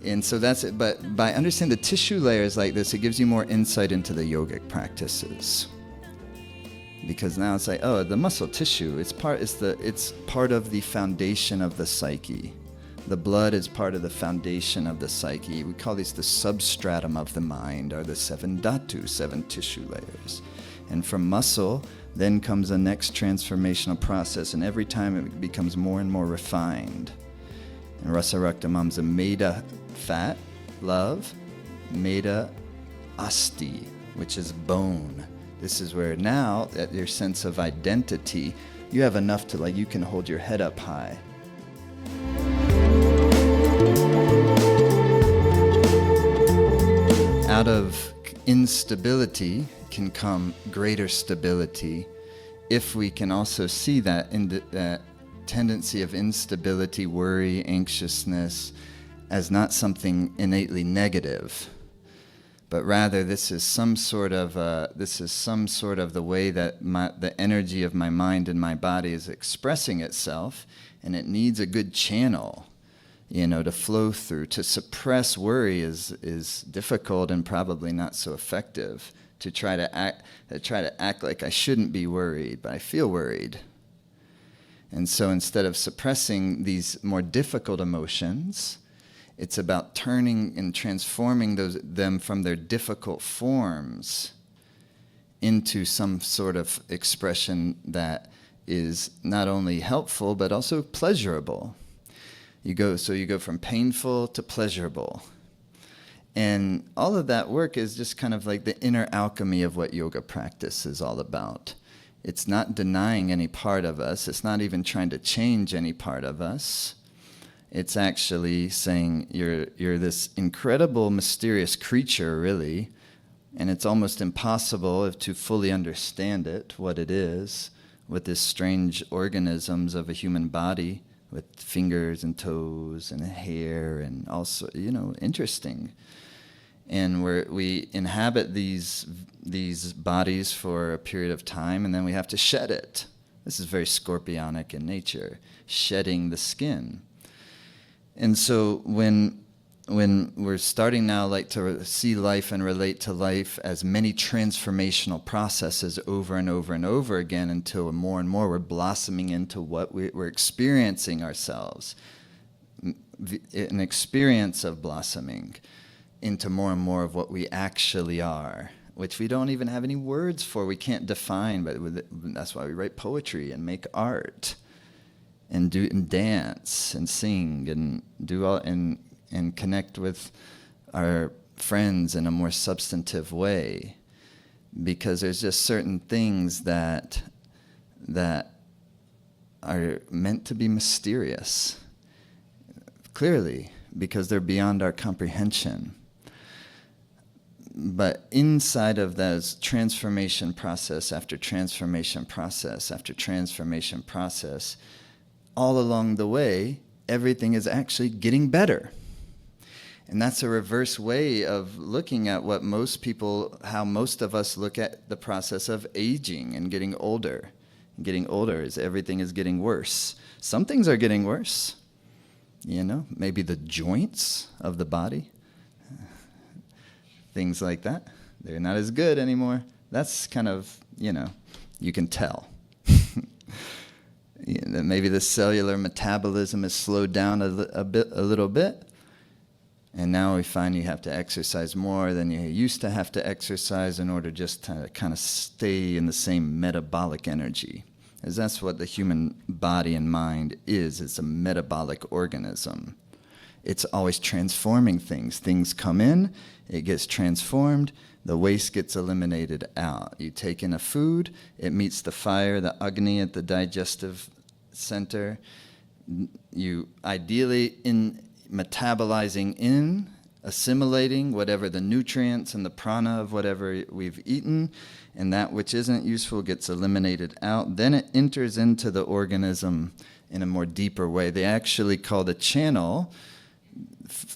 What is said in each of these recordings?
And so that's it. But by understanding the tissue layers like this, it gives you more insight into the yogic practices. Because now it's like, oh, the muscle tissue, it's part of the foundation of the psyche. The blood is part of the foundation of the psyche. We call these the substratum of the mind, or the 7 Dhatus, 7 tissue layers. And from muscle, then comes the next transformational process, and every time it becomes more and more refined. And Rasa Raktamam's a Meda fat, love, Meda asti, which is bone. This is where now, at your sense of identity, you have enough to, like, you can hold your head up high. Out of instability can come greater stability if we can also see that that tendency of instability, worry, anxiousness as not something innately negative, but rather this is some sort of the way that the energy of my mind and my body is expressing itself, and it needs a good channel, to flow through. To suppress worry is difficult and probably not so effective. To try to act like I shouldn't be worried, but I feel worried. And so instead of suppressing these more difficult emotions, it's about turning and transforming them from their difficult forms into some sort of expression that is not only helpful but also pleasurable. You go from painful to pleasurable. And all of that work is just kind of like the inner alchemy of what yoga practice is all about. It's not denying any part of us. It's not even trying to change any part of us. It's actually saying you're this incredible, mysterious creature, really, and it's almost impossible to fully understand it, what it is, with this strange organisms of a human body, with fingers and toes and hair and also, interesting. And we inhabit these bodies for a period of time, and then we have to shed it. This is very scorpionic in nature, shedding the skin. And so when we're starting now to see life and relate to life as many transformational processes over and over and over again, until more and more we're blossoming into what we're experiencing ourselves, an experience of blossoming into more and more of what we actually are, which we don't even have any words for. We can't define, but that's why we write poetry and make art and dance and sing and do all and connect with our friends in a more substantive way, because there's just certain things that are meant to be mysterious, clearly, because they're beyond our comprehension. But inside of those transformation process after transformation process after transformation process, all along the way, everything is actually getting better. And that's a reverse way of looking at how most of us look at the process of aging and getting older. Getting older is everything is getting worse. Some things are getting worse. Maybe the joints of the body. Things like that. They're not as good anymore. That's kind of, you can tell. Maybe the cellular metabolism is slowed down a little bit. And now we find you have to exercise more than you used to have to exercise in order just to kind of stay in the same metabolic energy. As that's what the human body and mind is. It's a metabolic organism. It's always transforming things. Things come in, it gets transformed, the waste gets eliminated out. You take in a food, it meets the fire, the Agni at the digestive center. You ideally metabolizing in, assimilating whatever the nutrients and the prana of whatever we've eaten, and that which isn't useful gets eliminated out. Then it enters into the organism in a more deeper way. They actually call the channel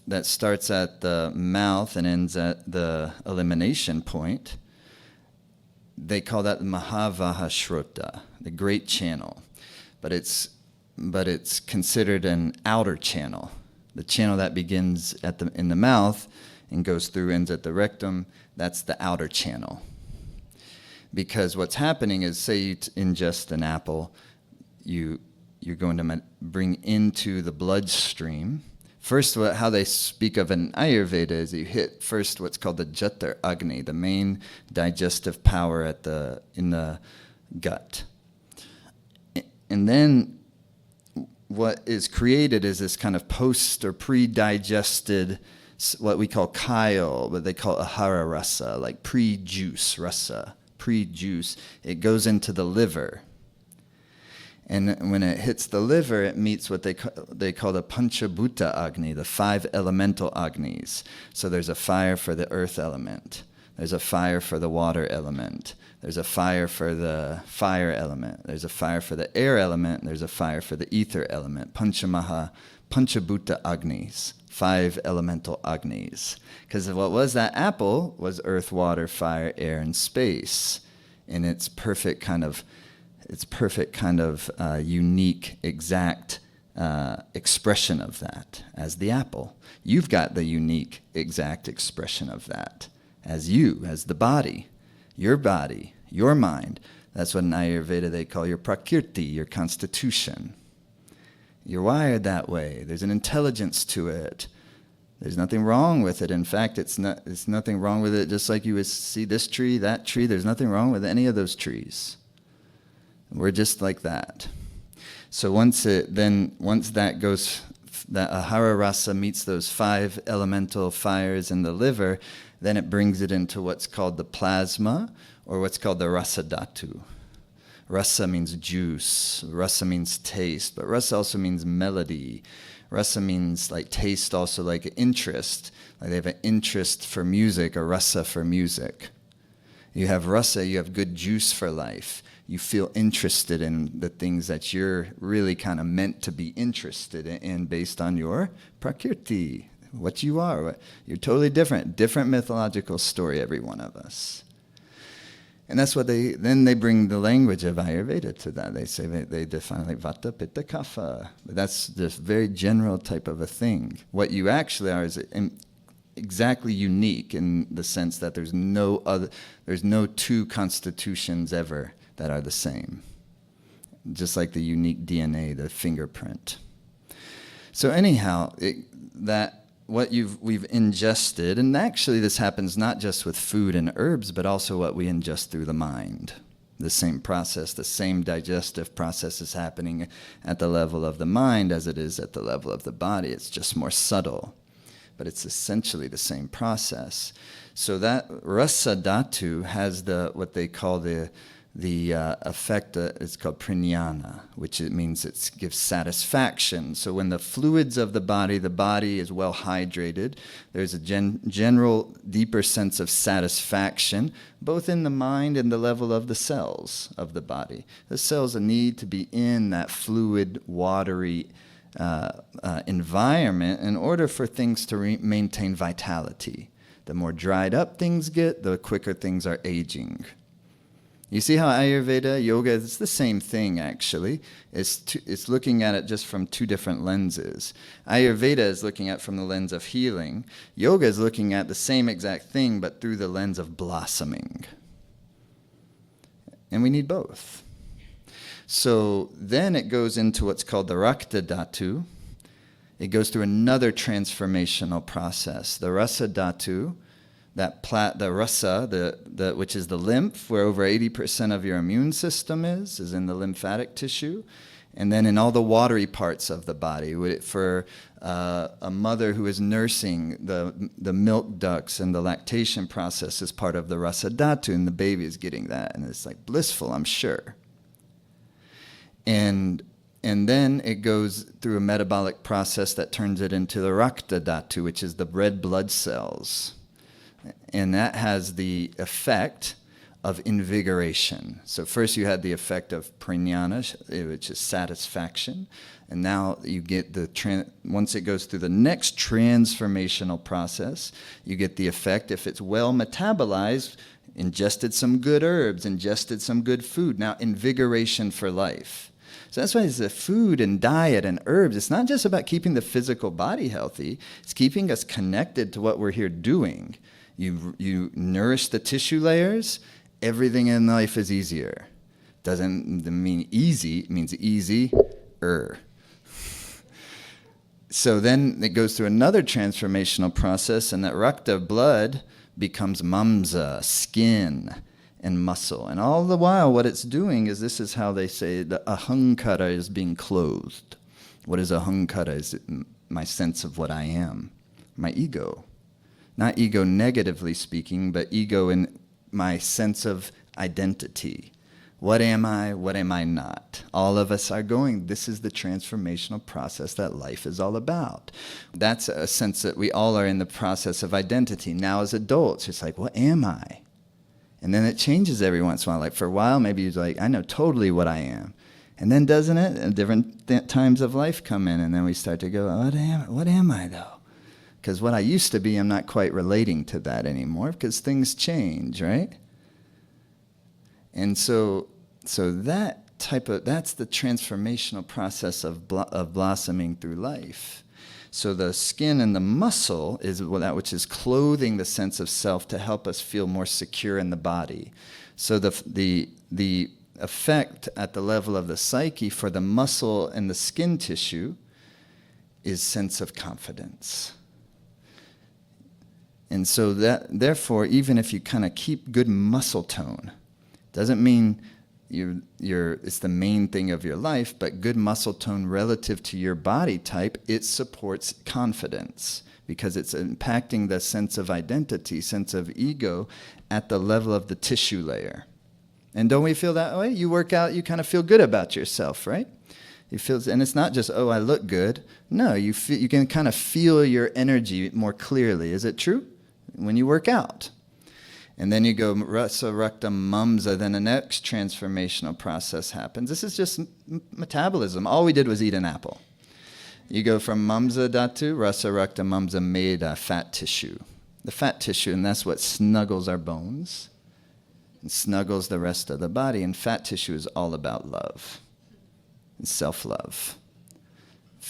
that starts at the mouth and ends at the elimination point, they call that Mahavahashrota, the great channel. But it's considered an outer channel. The channel that begins in the mouth and goes through, ends at the rectum, that's the outer channel. Because what's happening is, say you ingest an apple, you're going to bring into the bloodstream. First, how they speak of an Ayurveda is you hit first what's called the Jata Agni, the main digestive power in the gut. And then what is created is this kind of post or pre-digested, what we call chyle, but they call ahara rasa, like pre-juice rasa, pre-juice. It goes into the liver. And when it hits the liver, it meets what they call the Panchabhuta Agni, the 5 elemental Agnis. So there's a fire for the earth element. There's a fire for the water element. There's a fire for the fire element. There's a fire for the air element. There's a fire for the ether element. Panchabhuta Agnis, 5 elemental Agnis. Because what was that apple was earth, water, fire, air, and space in its perfect kind of unique, exact expression of that as the apple. You've got the unique, exact expression of that as you, as the body, your mind. That's what in Ayurveda they call your prakriti, your constitution. You're wired that way. There's an intelligence to it. There's nothing wrong with it. In fact, it's nothing wrong with it. Just like you would see this tree, that tree, there's nothing wrong with any of those trees. We're just like that. So once that goes, that ahara rasa meets those 5 elemental fires in the liver, then it brings it into what's called the plasma, or what's called the rasa dhatu. Rasa means juice, rasa means taste, but rasa also means melody. Rasa means like taste, also like interest. Like they have an interest for music, a rasa for music. You have rasa, you have good juice for life. You feel interested in the things that you're really kind of meant to be interested in based on your prakriti, what you are. You're totally different mythological story, every one of us. And that's what they bring the language of Ayurveda to that. They say they define like vata, pitta, kapha. But that's just very general type of a thing. What you actually are is exactly unique in the sense that there's no 2 constitutions ever that are the same. Just like the unique DNA, the fingerprint. So anyhow, we've ingested, and actually this happens not just with food and herbs, but also what we ingest through the mind. The same process, the same digestive process is happening at the level of the mind as it is at the level of the body. It's just more subtle, but it's essentially the same process. So that rasa dhatu has what they call the effect, it's called pranayana, which it means it gives satisfaction. So when the fluids of the body is well hydrated, there's a general deeper sense of satisfaction, both in the mind and the level of the cells of the body. The cells need to be in that fluid, watery environment in order for things to maintain vitality. The more dried up things get, the quicker things are aging. You see how Ayurveda, yoga, it's the same thing actually. It's looking at it just from 2 different lenses. Ayurveda is looking at it from the lens of healing. Yoga is looking at the same exact thing but through the lens of blossoming. And we need both. So then it goes into what's called the Rakta Dhatu. It goes through another transformational process. The Rasa Dhatu, the rasa, which is the lymph, where over 80% of your immune system is in the lymphatic tissue, and then in all the watery parts of the body. For a mother who is nursing, the milk ducts and the lactation process is part of the rasa dhatu, and the baby is getting that, and it's like blissful, I'm sure. And then it goes through a metabolic process that turns it into the rakta dhatu, which is the red blood cells. And that has the effect of invigoration. So first you had the effect of pranayana, which is satisfaction. And now you get once it goes through the next transformational process, you get the effect, if it's well metabolized, ingested some good herbs, ingested some good food. Now invigoration for life. So that's why it's the food and diet and herbs. It's not just about keeping the physical body healthy. It's keeping us connected to what we're here doing. You nourish the tissue layers, everything in life is easier. Doesn't mean easy, it means easier. So then it goes through another transformational process, and that rakta, blood, becomes mamsa, skin, and muscle. And all the while, what it's doing is, this is how they say the ahankara is being clothed. What is ahankara? Is my sense of what I am, my ego. Not ego negatively speaking, but ego in my sense of identity. What am I? What am I not? All of us are going, this is the transformational process that life is all about. That's a sense that we all are in the process of identity. Now as adults, it's like, what am I? And then it changes every once in a while. Like for a while, maybe you're like, I know totally what I am. And then doesn't it? And different times of life come in, and then we start to go, what am I though? Because what I used to be, I'm not quite relating to that anymore, because things change, right? And so that's the transformational process of blossoming through life. So the skin and the muscle is that which is clothing the sense of self to help us feel more secure in the body. So the effect at the level of the psyche for the muscle and the skin tissue is sense of confidence. And so that, therefore, even if you kind of keep good muscle tone, doesn't mean it's the main thing of your life, but good muscle tone relative to your body type, it supports confidence because it's impacting the sense of identity, sense of ego at the level of the tissue layer. And don't we feel that way? You work out, you kind of feel good about yourself, right? And it's not just, oh, I look good. No, you can kind of feel your energy more clearly. Is it true? When you work out. And then you go rasa, rakta, mamsa, then the next transformational process happens. This is just metabolism. All we did was eat an apple. You go from mamsa dhatu, rasa, rakta, mamsa, meda, fat tissue. The fat tissue, and that's what snuggles our bones and snuggles the rest of the body. And fat tissue is all about love and self-love.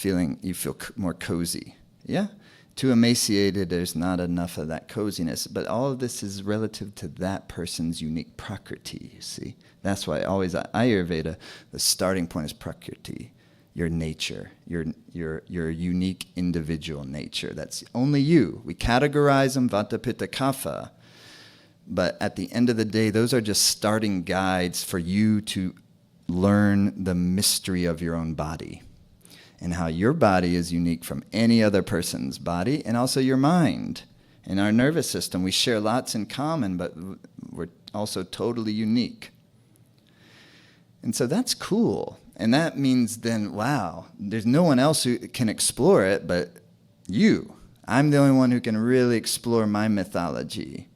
You feel more cozy. Yeah? Too emaciated, there's not enough of that coziness. But all of this is relative to that person's unique prakriti, you see. That's why always Ayurveda, the starting point is prakriti, your nature, your unique individual nature. That's only you. We categorize them, vata, pitta, kapha. But at the end of the day, those are just starting guides for you to learn the mystery of your own body, and how your body is unique from any other person's body, and also your mind. In our nervous system, we share lots in common, but we're also totally unique. And so that's cool. And that means then, wow, there's no one else who can explore it but you. I'm the only one who can really explore my mythology.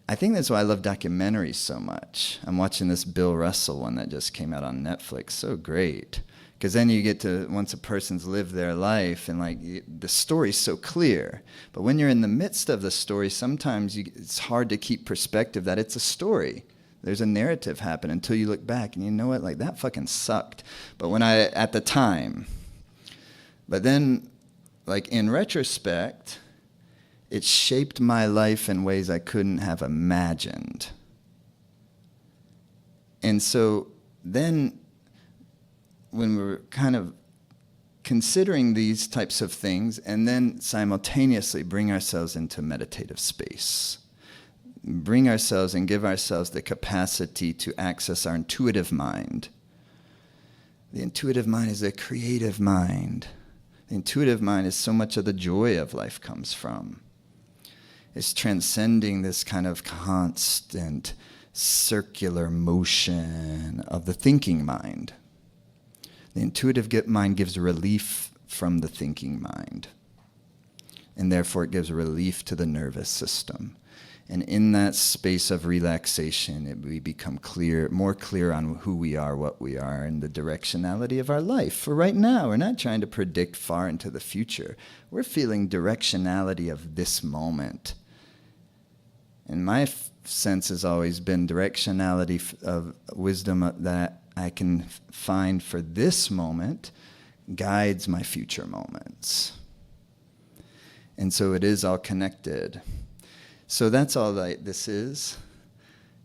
I think that's why I love documentaries so much. I'm watching this Bill Russell one that just came out on Netflix. So great. Because then you get to, once a person's lived their life, and like the story's so clear. But when you're in the midst of the story, sometimes it's hard to keep perspective that it's a story. There's a narrative happen until you look back and you know what, like that fucking sucked. But at the time. But then, like in retrospect, it shaped my life in ways I couldn't have imagined. And so then, when we're kind of considering these types of things, and then simultaneously bring ourselves into meditative space, bring ourselves and give ourselves the capacity to access our intuitive mind. The intuitive mind is a creative mind. The intuitive mind is so much of the joy of life comes from. It's transcending this kind of constant circular motion of the thinking mind. The intuitive mind gives relief from the thinking mind. And therefore it gives relief to the nervous system. And in that space of relaxation, we become more clear on who we are, what we are, and the directionality of our life. For right now, we're not trying to predict far into the future. We're feeling directionality of this moment. And my sense has always been directionality of wisdom that I can find for this moment guides my future moments. And so it is all connected. So that's all like this is.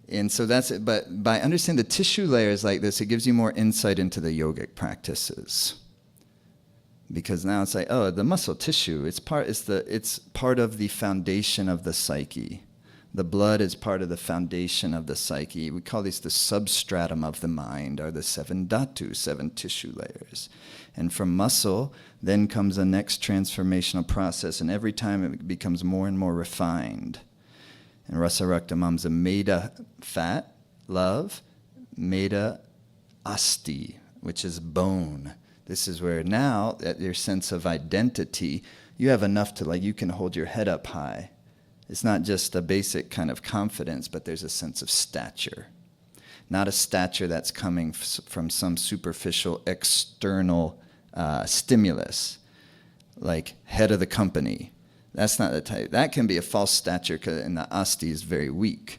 And so that's it. But by understanding the tissue layers like this, it gives you more insight into the yogic practices. Because now it's like, oh, the muscle tissue, it's part of the foundation of the psyche. The blood is part of the foundation of the psyche. We call these the substratum of the mind, or the 7 Dhatus, 7 tissue layers. And from muscle, then comes the next transformational process, and every time it becomes more and more refined. And Rasa Rakta Mamsa Meda, fat, love, Meda, Asti, which is bone. This is where now, at your sense of identity, you have enough to, like, you can hold your head up high. It's not just a basic kind of confidence, but there's a sense of stature. Not a stature that's coming from some superficial external stimulus, like head of the company. That's not the type. That can be a false stature, and the asti is very weak.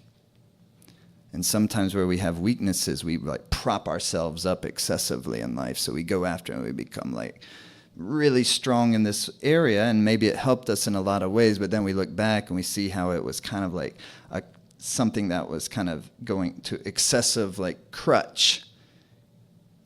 And sometimes where we have weaknesses, we like prop ourselves up excessively in life. So we go after and we become like really strong in this area, and maybe it helped us in a lot of ways, but then we look back and we see how it was kind of like something that was kind of going to excessive like crutch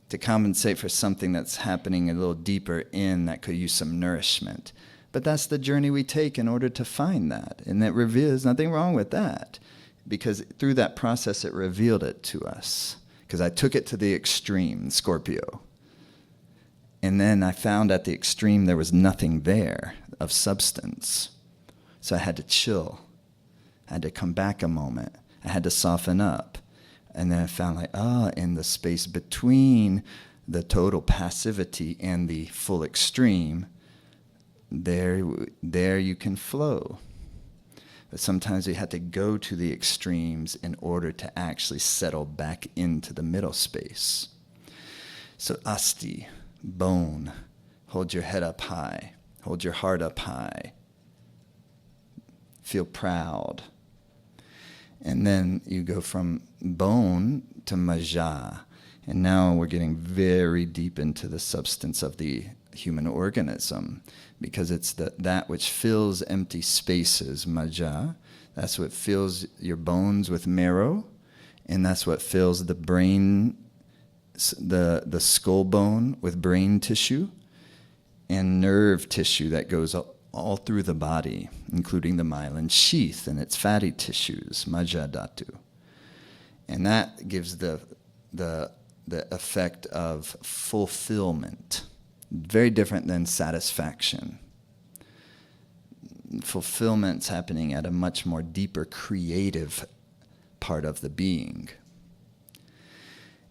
to compensate for something that's happening a little deeper in that could use some nourishment. But that's the journey we take in order to find that. And that reveals nothing wrong with that, because through that process it revealed it to us. Because I took it to the extreme, Scorpio. And then I found at the extreme there was nothing there of substance. So I had to chill. I had to come back a moment. I had to soften up. And then I found like, in the space between the total passivity and the full extreme, there you can flow. But sometimes we have to go to the extremes in order to actually settle back into the middle space. So asti, bone, hold your head up high, hold your heart up high, feel proud. And then you go from bone to maja. And now we're getting very deep into the substance of the human organism, because it's that which fills empty spaces, maja. That's what fills your bones with marrow, and that's what fills the brain, the skull bone with brain tissue, and nerve tissue that goes all through the body, including the myelin sheath and its fatty tissues, maja dhatu. And that gives the effect of fulfillment. Very different than satisfaction. Fulfillment's happening at a much more deeper creative part of the being.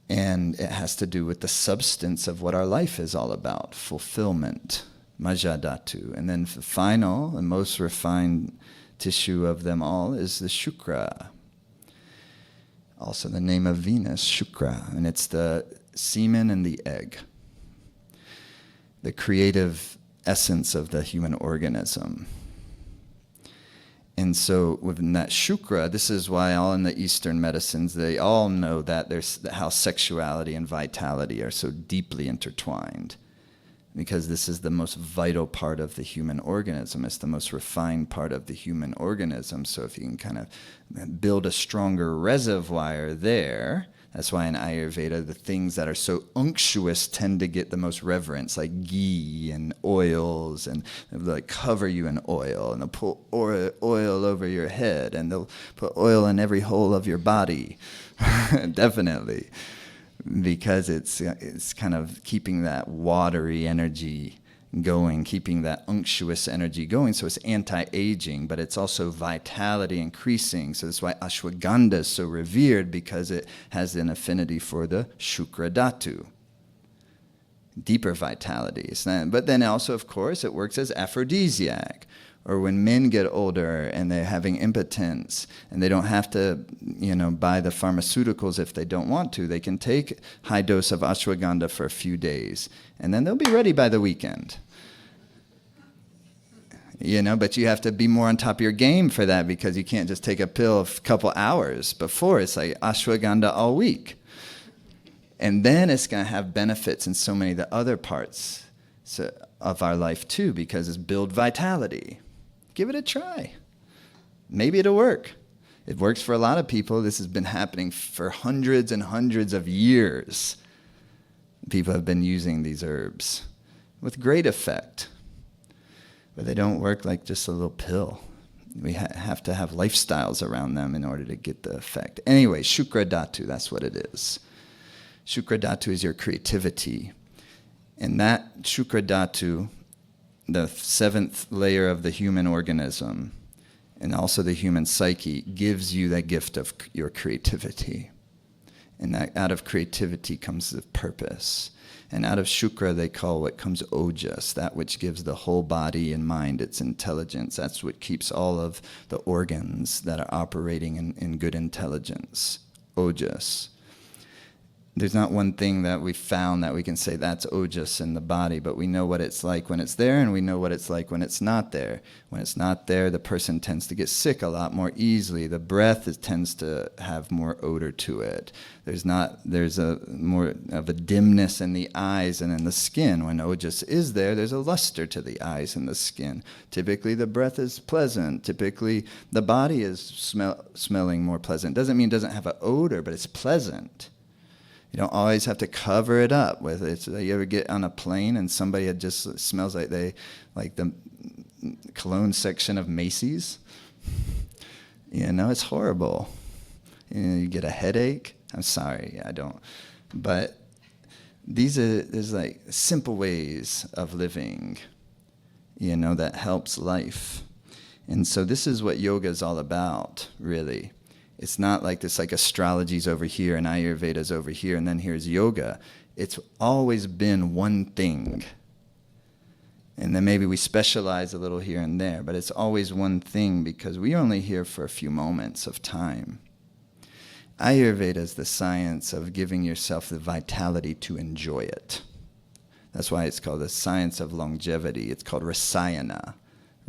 And it has to do with the substance of what our life is all about, fulfillment, maja dhatu. And then the final and most refined tissue of them all is the shukra. Also the name of Venus, shukra, and it's the semen and the egg. The creative essence of the human organism. And so within that shukra, this is why all in the Eastern medicines, they all know that there's how sexuality and vitality are so deeply intertwined. Because this is the most vital part of the human organism. It's the most refined part of the human organism. So if you can kind of build a stronger reservoir there, that's why in Ayurveda, the things that are so unctuous tend to get the most reverence, like ghee and oils, and they'll like cover you in oil, and they'll put oil over your head, and they'll put oil in every hole of your body, definitely, because it's kind of keeping that watery energy going, keeping that unctuous energy going. So it's anti-aging, but it's also vitality increasing. So that's why ashwagandha is so revered, because it has an affinity for the shukra dhatu. Deeper vitality. But then also, of course, it works as aphrodisiac. Or when men get older and they're having impotence and they don't have to, buy the pharmaceuticals if they don't want to, they can take high dose of ashwagandha for a few days, and then they'll be ready by the weekend. But you have to be more on top of your game for that, because you can't just take a pill a couple hours before. It's like ashwagandha all week. And then it's going to have benefits in so many of the other parts of our life too, because it's build vitality. Give it a try. Maybe it'll work. It works for a lot of people. This has been happening for hundreds and hundreds of years. People have been using these herbs with great effect. But they don't work like just a little pill. We have to have lifestyles around them in order to get the effect. Anyway, Shukra Dhatu, that's what it is. Shukra Dhatu is your creativity. And that Shukra Dhatu, the seventh layer of the human organism, and also the human psyche, gives you that gift of your creativity. And that out of creativity comes the purpose. And out of Shukra they call what comes Ojas, that which gives the whole body and mind its intelligence. That's what keeps all of the organs that are operating in good intelligence. Ojas. There's not one thing that we found that we can say that's Ojas in the body, but we know what it's like when it's there, and we know what it's like when it's not there. When it's not there, the person tends to get sick a lot more easily. The breath tends to have more odor to it. There's a more of a dimness in the eyes and in the skin. When Ojas is there, there's a luster to the eyes and the skin. Typically, the breath is pleasant. Typically, the body is smelling more pleasant. Doesn't mean it doesn't have an odor, but it's pleasant. You don't always have to cover it up with it. So you ever get on a plane and somebody just smells like the cologne section of Macy's? It's horrible. You get a headache. I'm sorry, I don't. But there's like simple ways of living, that helps life. And so this is what yoga is all about, really. It's not like this, like astrology's over here and Ayurveda's over here and then here's yoga. It's always been one thing. And then maybe we specialize a little here and there, but it's always one thing because we're only here for a few moments of time. Ayurveda is the science of giving yourself the vitality to enjoy it. That's why it's called the science of longevity. It's called rasayana,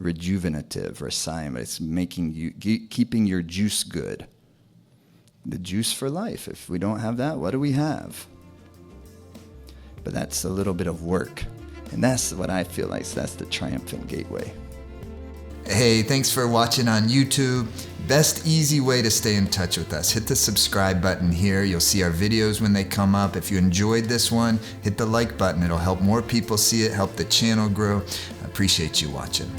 rejuvenative rasayana. It's keeping your juice good. The juice for life. If we don't have that, what do we have? But that's a little bit of work. And that's what I feel like. So that's the triumphant gateway. Hey, thanks for watching on YouTube. Best easy way to stay in touch with us. Hit the subscribe button here. You'll see our videos when they come up. If you enjoyed this one, hit the like button. It'll help more people see it, help the channel grow. I appreciate you watching.